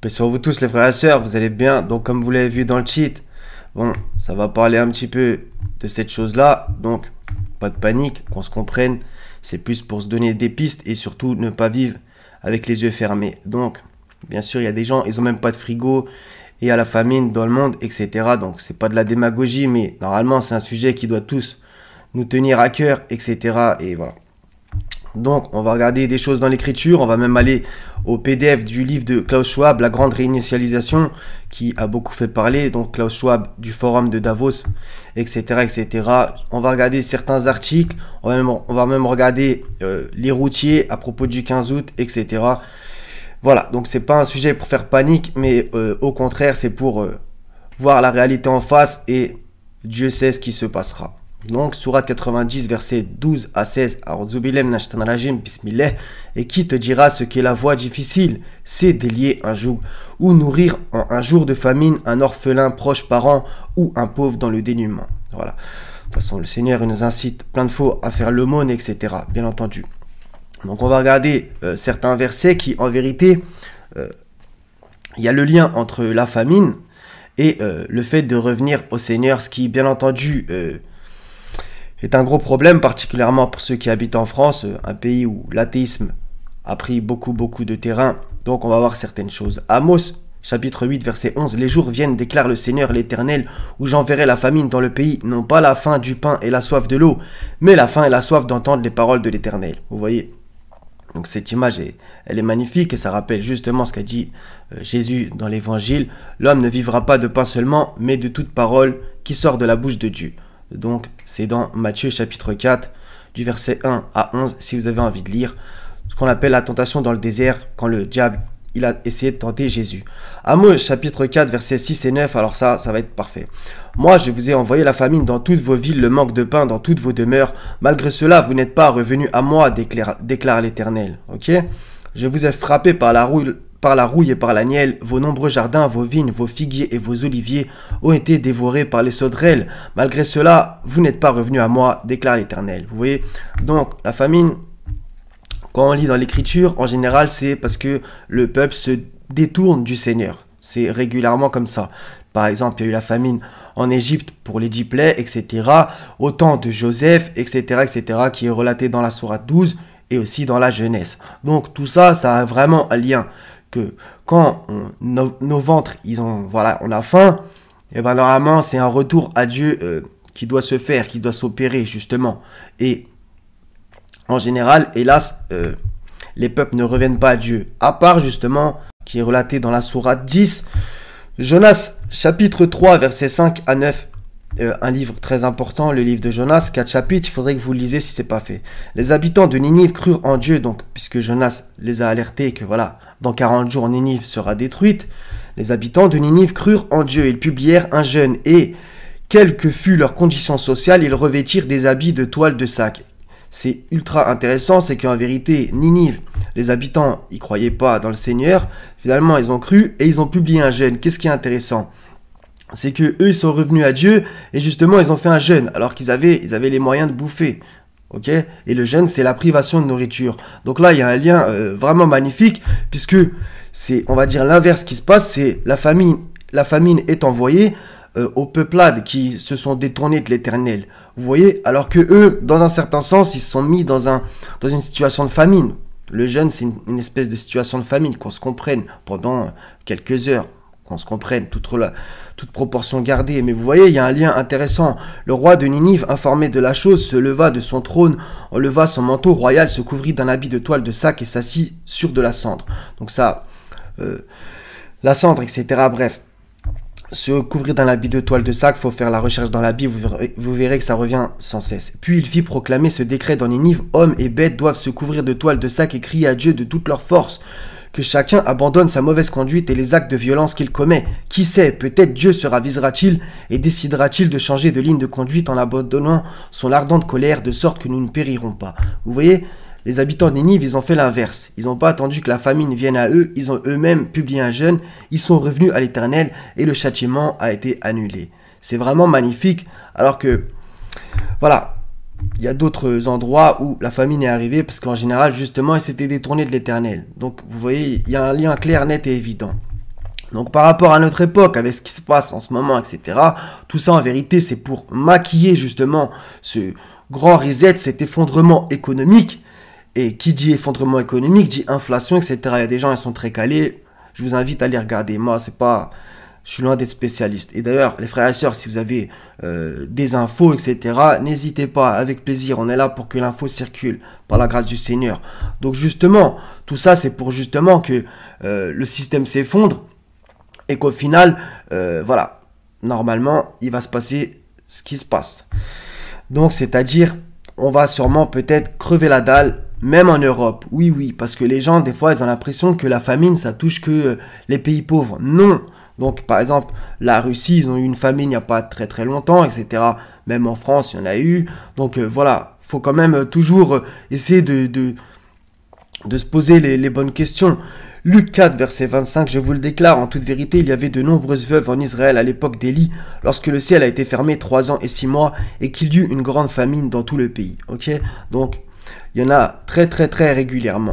Paix sur vous tous les frères et sœurs, vous allez bien. Donc comme vous l'avez vu dans le cheat, bon, ça va parler un petit peu de cette chose-là. Donc pas de panique, qu'on se comprenne. C'est plus pour se donner des pistes et surtout ne pas vivre avec les yeux fermés. Donc bien sûr, il y a des gens, ils ont même pas de frigo et il y a la famine dans le monde, etc. Donc c'est pas de la démagogie, mais normalement c'est un sujet qui doit tous nous tenir à cœur, etc. Et voilà. Donc, on va regarder des choses dans l'écriture. On va même aller au PDF du livre de Klaus Schwab, La Grande Réinitialisation, qui a beaucoup fait parler. Donc, Klaus Schwab du forum de Davos, etc., etc. On va regarder certains articles. On va même regarder les routiers à propos du 15 août, etc. Voilà, donc c'est pas un sujet pour faire panique, mais au contraire, c'est pour voir la réalité en face et Dieu sait ce qui se passera. Donc, Sourate 90, versets 12 à 16. Bismillah. Et qui te dira ce qu'est la voie difficile? C'est délier un joug, ou nourrir en un jour de famine un orphelin proche parent ou un pauvre dans le dénuement. Voilà. De toute façon, le Seigneur nous incite plein de fois à faire l'aumône, etc. Bien entendu. Donc, on va regarder certains versets qui, en vérité, il y a le lien entre la famine et le fait de revenir au Seigneur, ce qui, bien entendu, est un gros problème, particulièrement pour ceux qui habitent en France, un pays où l'athéisme a pris beaucoup de terrain. Donc on va voir certaines choses. Amos, chapitre 8, verset 11. Les jours viennent, déclare le Seigneur l'Éternel, où j'enverrai la famine dans le pays, non pas la faim du pain et la soif de l'eau, mais la faim et la soif d'entendre les paroles de l'Éternel. Vous voyez? Donc cette image, elle est magnifique et ça rappelle justement ce qu'a dit Jésus dans l'Évangile. L'homme ne vivra pas de pain seulement, mais de toute parole qui sort de la bouche de Dieu. Donc, c'est dans Matthieu chapitre 4, du verset 1 à 11, si vous avez envie de lire, ce qu'on appelle la tentation dans le désert, quand le diable, il a essayé de tenter Jésus. Amos chapitre 4, versets 6 et 9, alors ça va être parfait. Moi, je vous ai envoyé la famine dans toutes vos villes, le manque de pain dans toutes vos demeures. Malgré cela, vous n'êtes pas revenus à moi, déclare l'Éternel. Ok? Je vous ai frappé par la rouille et par la nielle, vos nombreux jardins, vos vignes, vos figuiers et vos oliviers ont été dévorés par les sauterelles. Malgré cela, vous n'êtes pas revenus à moi, déclare l'Éternel. Vous voyez? Donc, la famine, quand on lit dans l'Écriture, en général, c'est parce que le peuple se détourne du Seigneur. C'est régulièrement comme ça. Par exemple, il y a eu la famine en Égypte pour les 10 plaies, etc. Au temps de Joseph, etc., etc., qui est relaté dans la Sourate 12 et aussi dans la Genèse. Donc, tout ça, ça a vraiment un lien. Que quand nos ventres, on a faim, et ben normalement c'est un retour à Dieu qui doit se faire, qui doit s'opérer justement. Et en général, hélas, les peuples ne reviennent pas à Dieu. À part justement, qui est relaté dans la sourate 10, Jonas chapitre 3, versets 5 à 9. Un livre très important, le livre de Jonas, 4 chapitres, il faudrait que vous le lisiez si ce n'est pas fait. Les habitants de Ninive crurent en Dieu, donc puisque Jonas les a alertés que voilà, dans 40 jours Ninive sera détruite, les habitants de Ninive crurent en Dieu, ils publièrent un jeûne et, quelle que fût leur condition sociale, ils revêtirent des habits de toile de sac. C'est ultra intéressant, c'est qu'en vérité, Ninive, les habitants, ils croyaient pas dans le Seigneur, finalement ils ont cru et ils ont publié un jeûne. Qu'est-ce qui est intéressant ? C'est que eux ils sont revenus à Dieu et justement ils ont fait un jeûne alors qu'ils avaient les moyens de bouffer. Ok? Et le jeûne c'est la privation de nourriture. Donc là il y a un lien vraiment magnifique puisque c'est on va dire l'inverse qui se passe, c'est la famine est envoyée aux peuplades qui se sont détournés de l'Éternel. Vous voyez? Alors que eux dans un certain sens ils se sont mis dans une situation de famine. Le jeûne c'est une espèce de situation de famine, qu'on se comprenne pendant quelques heures. Qu'on se comprenne, toute proportion gardée. Mais vous voyez, il y a un lien intéressant. Le roi de Ninive, informé de la chose, se leva de son trône, enleva son manteau royal, se couvrit d'un habit de toile de sac et s'assit sur de la cendre. Donc ça, la cendre, etc. Bref, se couvrir d'un habit de toile de sac, faut faire la recherche dans la Bible, vous verrez que ça revient sans cesse. Puis il fit proclamer ce décret dans Ninive, hommes et bêtes doivent se couvrir de toile de sac et crier à Dieu de toute leur force. Que chacun abandonne sa mauvaise conduite et les actes de violence qu'il commet. Qui sait, peut-être Dieu se ravisera-t-il et décidera-t-il de changer de ligne de conduite en abandonnant son ardente colère de sorte que nous ne périrons pas. Vous voyez, les habitants de Ninive, ils ont fait l'inverse. Ils n'ont pas attendu que la famine vienne à eux, ils ont eux-mêmes publié un jeûne, ils sont revenus à l'Éternel et le châtiment a été annulé. C'est vraiment magnifique, alors que, voilà, il y a d'autres endroits où la famine est arrivée parce qu'en général, justement, ils s'étaient détournés de l'Éternel. Donc, vous voyez, il y a un lien clair, net et évident. Donc par rapport à notre époque, avec ce qui se passe en ce moment, etc., tout ça en vérité c'est pour maquiller justement ce grand reset, cet effondrement économique. Et qui dit effondrement économique dit inflation, etc. Il y a des gens, ils sont très calés. Je vous invite à les regarder. Moi, c'est pas... Je suis loin d'être spécialiste. Et d'ailleurs, les frères et sœurs, si vous avez des infos, etc., n'hésitez pas, avec plaisir. On est là pour que l'info circule, par la grâce du Seigneur. Donc justement, tout ça, c'est pour justement que le système s'effondre et qu'au final, voilà, normalement, il va se passer ce qui se passe. Donc, c'est-à-dire, on va sûrement peut-être crever la dalle, même en Europe. Oui, oui, parce que les gens, des fois, ils ont l'impression que la famine, ça touche que les pays pauvres. Non. Donc, par exemple, la Russie, ils ont eu une famine il n'y a pas très très longtemps, etc. Même en France, il y en a eu. Donc, voilà, il faut quand même toujours essayer de se poser les bonnes questions. Luc 4, verset 25, je vous le déclare, en toute vérité, il y avait de nombreuses veuves en Israël à l'époque d'Élie, lorsque le ciel a été fermé 3 ans et 6 mois, et qu'il y eut une grande famine dans tout le pays. Ok? Donc, il y en a très très très régulièrement.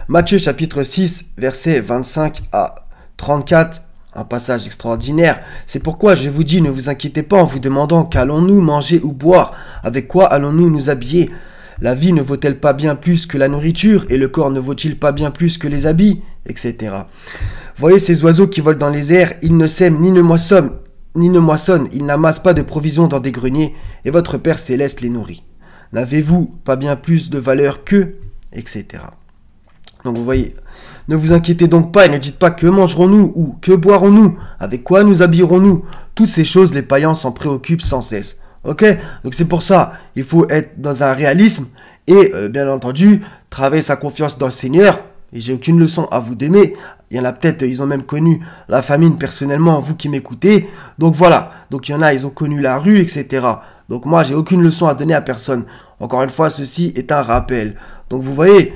Matthieu chapitre 6, verset 25 à 34, un passage extraordinaire. C'est pourquoi je vous dis, ne vous inquiétez pas en vous demandant qu'allons-nous manger ou boire, avec quoi allons-nous nous habiller? La vie ne vaut-elle pas bien plus que la nourriture, et le corps ne vaut-il pas bien plus que les habits, etc. Voyez ces oiseaux qui volent dans les airs, ils ne sèment ni ne moissonnent, ils n'amassent pas de provisions dans des greniers, et votre Père céleste les nourrit. N'avez-vous pas bien plus de valeur qu'eux, etc. Donc vous voyez, ne vous inquiétez donc pas et ne dites pas que mangerons-nous ou que boirons-nous, avec quoi nous habillerons-nous. Toutes ces choses, les païens s'en préoccupent sans cesse. Ok? Donc c'est pour ça, il faut être dans un réalisme et bien entendu, travailler sa confiance dans le Seigneur. Et j'ai aucune leçon à vous donner. Il y en a peut-être, ils ont même connu la famine personnellement, vous qui m'écoutez. Donc voilà, donc il y en a, ils ont connu la rue, etc. Donc moi, j'ai aucune leçon à donner à personne. Encore une fois, ceci est un rappel. Donc vous voyez,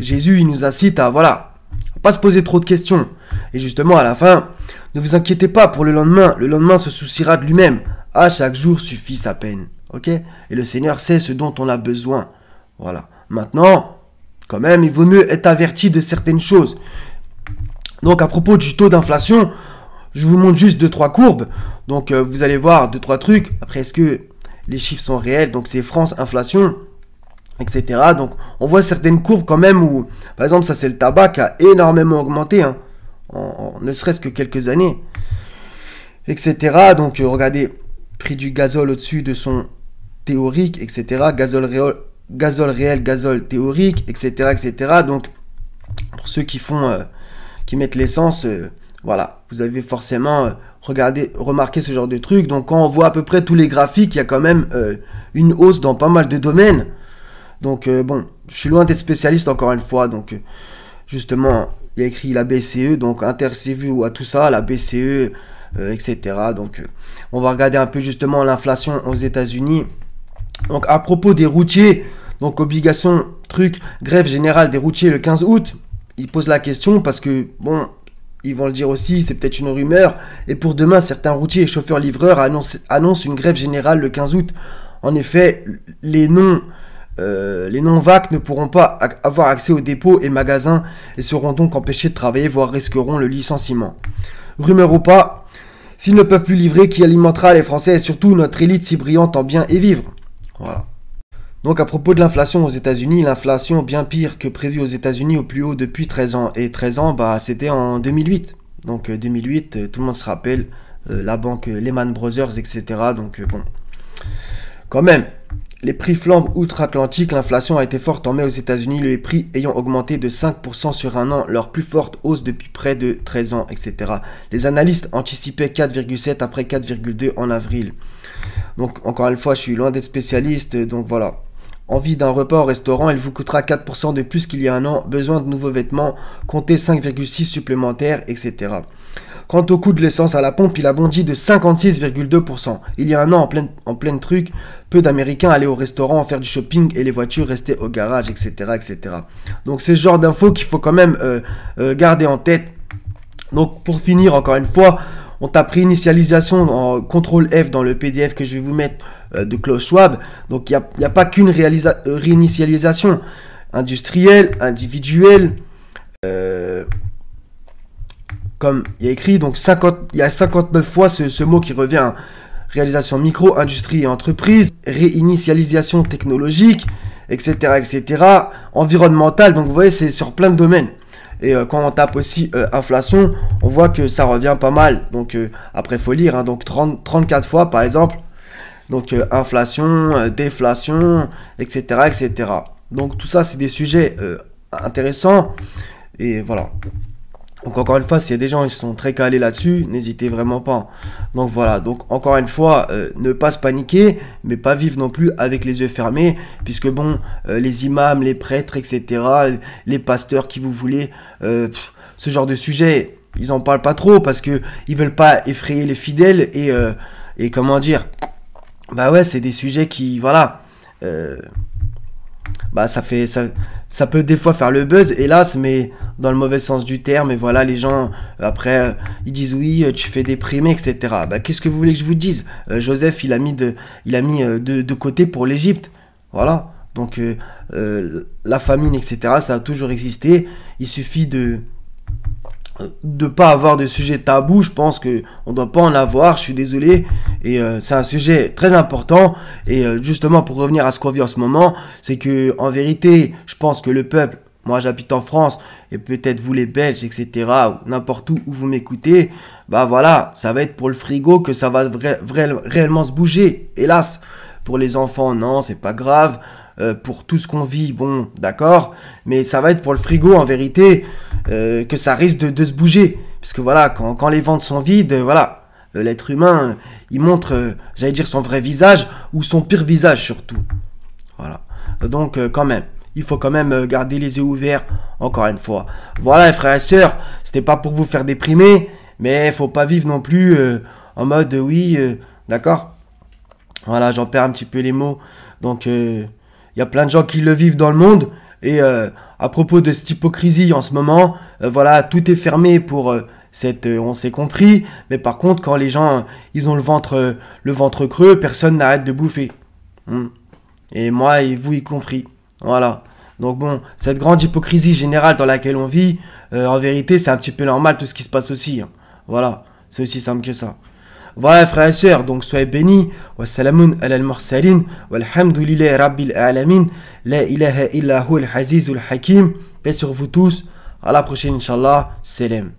Jésus, il nous incite à, voilà, pas se poser trop de questions. Et justement, à la fin, ne vous inquiétez pas pour le lendemain se souciera de lui-même. À chaque jour suffit sa peine. Ok? Et le Seigneur sait ce dont on a besoin. Voilà. Maintenant, quand même, il vaut mieux être averti de certaines choses. Donc, à propos du taux d'inflation, je vous montre juste 2-3 courbes. Donc, vous allez voir 2-3 trucs. Après, est-ce que les chiffres sont réels? Donc, c'est France Inflation, etc. Donc, on voit certaines courbes quand même où, par exemple, ça c'est le tabac qui a énormément augmenté, hein, en ne serait-ce que quelques années, etc. Donc, regardez, prix du gazole au-dessus de son théorique, etc. Gazole réel, gazole théorique, etc., etc. Donc, pour ceux qui font, qui mettent l'essence, voilà, vous avez forcément remarqué ce genre de truc. Donc, quand on voit à peu près tous les graphiques, il y a quand même une hausse dans pas mal de domaines. Donc, bon, je suis loin d'être spécialiste encore une fois. Donc, justement, il y a écrit la BCE, donc intéressez-vous à tout ça, la BCE, etc. Donc, on va regarder un peu justement l'inflation aux États-Unis. Donc, à propos des routiers, donc obligation, truc, grève générale des routiers le 15 août. Ils posent la question parce que, bon, ils vont le dire aussi, c'est peut-être une rumeur. Et pour demain, certains routiers et chauffeurs-livreurs annoncent une grève générale le 15 août. En effet, les non-vac ne pourront pas avoir accès aux dépôts et magasins et seront donc empêchés de travailler, voire risqueront le licenciement. Rumeur ou pas, s'ils ne peuvent plus livrer, qui alimentera les Français et surtout notre élite si brillante en bien et vivre? Voilà. Donc à propos de l'inflation aux États-Unis, l'inflation bien pire que prévu aux États-Unis au plus haut depuis 13 ans. Et 13 ans, bah, c'était en 2008. Donc 2008, tout le monde se rappelle, la banque Lehman Brothers, etc. Donc bon, quand même, les prix flambent outre-Atlantique. L'inflation a été forte en mai aux États-Unis, les prix ayant augmenté de 5% sur un an, leur plus forte hausse depuis près de 13 ans, etc. Les analystes anticipaient 4,7 après 4,2 en avril. Donc encore une fois, je suis loin d'être spécialiste, donc voilà. Envie d'un repas au restaurant, il vous coûtera 4% de plus qu'il y a un an. Besoin de nouveaux vêtements, comptez 5,6 supplémentaires, etc. Quant au coût de l'essence à la pompe, il a bondi de 56,2%. Il y a un an, en plein truc, peu d'Américains allaient au restaurant faire du shopping et les voitures restaient au garage, etc. etc. Donc c'est ce genre d'infos qu'il faut quand même garder en tête. Donc pour finir, encore une fois, on tape réinitialisation en CTRL F dans le PDF que je vais vous mettre de Klaus Schwab. Donc il n'y a pas qu'une réinitialisation industrielle, individuelle, comme il y a écrit, donc il y a 59 fois ce mot qui revient, hein. Réalisation micro, industrie et entreprise, réinitialisation technologique, etc., etc., environnemental, donc vous voyez, c'est sur plein de domaines. Et quand on tape aussi inflation, on voit que ça revient pas mal. Donc après, il faut lire, hein, donc 34 fois par exemple. Donc inflation, déflation, etc., etc. Donc tout ça, c'est des sujets intéressants. Et voilà. Donc encore une fois, s'il y a des gens qui sont très calés là-dessus, n'hésitez vraiment pas. Donc voilà, donc encore une fois, ne pas se paniquer, mais pas vivre non plus avec les yeux fermés, puisque bon, les imams, les prêtres, etc., les pasteurs qui vous voulez, ce genre de sujet, ils en parlent pas trop parce que ils veulent pas effrayer les fidèles et comment dire, bah ouais, c'est des sujets qui, voilà, bah ça peut des fois faire le buzz, hélas, mais dans le mauvais sens du terme. Et voilà, les gens après ils disent oui, tu fais déprimer, etc. Bah qu'est-ce que vous voulez que je vous dise? Joseph, il a mis de côté pour l'Égypte, voilà. Donc la famine, etc., ça a toujours existé. Il suffit de pas avoir de sujet tabou. Je pense que on doit pas en avoir, je suis désolé, et c'est un sujet très important. Et justement, pour revenir à ce qu'on vit en ce moment, c'est que en vérité, je pense que le peuple, moi j'habite en France, et peut-être vous les Belges, etc., ou n'importe où vous m'écoutez, bah voilà, ça va être pour le frigo que ça va réellement se bouger. Hélas, pour les enfants, non, c'est pas grave. Pour tout ce qu'on vit, bon, d'accord, mais ça va être pour le frigo en vérité, que ça risque de se bouger, parce que voilà, quand les ventes sont vides, voilà, l'être humain, il montre, j'allais dire, son vrai visage, ou son pire visage surtout, voilà. Donc quand même, il faut quand même garder les yeux ouverts, encore une fois. Voilà, les frères et sœurs, c'était pas pour vous faire déprimer, mais faut pas vivre non plus en mode oui, d'accord. Voilà, j'en perds un petit peu les mots. Donc il y a plein de gens qui le vivent dans le monde. Et à propos de cette hypocrisie en ce moment, voilà, tout est fermé pour on s'est compris. Mais par contre, quand les gens, ils ont le ventre creux, personne n'arrête de bouffer. Et moi et vous y compris. Voilà. Donc bon, cette grande hypocrisie générale dans laquelle on vit, en vérité, c'est un petit peu normal tout ce qui se passe aussi, hein. Voilà, c'est aussi simple que ça. Voilà, frères et sœurs, donc soyez bénis. Wassalamun ala al-mursalin. Walhamdulillahi rabbil alamin. La ilaha illa hu al-azizul hakim. Paix sur vous tous. À la prochaine, Inch'Allah. Salam.